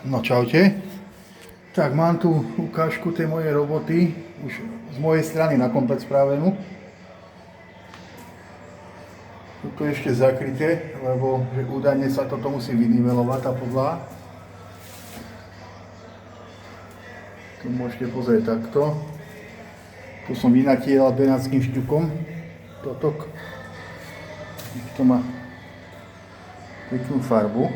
No čaute. Tak mám tu ukážku tej mojej roboty, už z mojej strany na komplet spravenú. Tu je ešte zakryté, lebo že údajne sa toto musí vynivelovať, tá podlaha. Tu môžete pozrieť takto. Tu som vynatielal benátským šťukom totok. To má peknú farbu.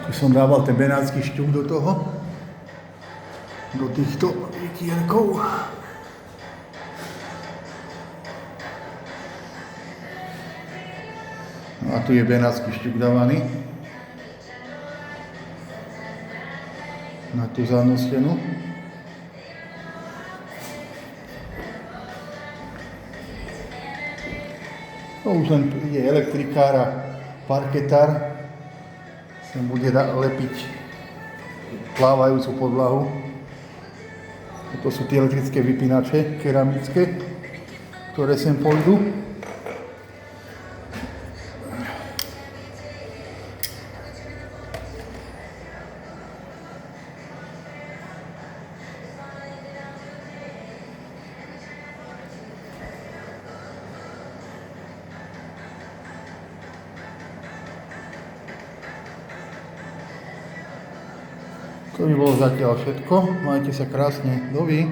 Tu som dával ten benátsky šťuk do toho, do týchto vytierkov. No a tu je benátsky šťuk dávaný na tú zadnú stenu. No už len príde elektrikár a parketár. Sem bude lepiť plávajúcu podlahu. Toto sú tie elektrické vypínače keramické, ktoré sem pôjdu. To by bolo zatiaľ všetko. Majte sa krásne. Dovi.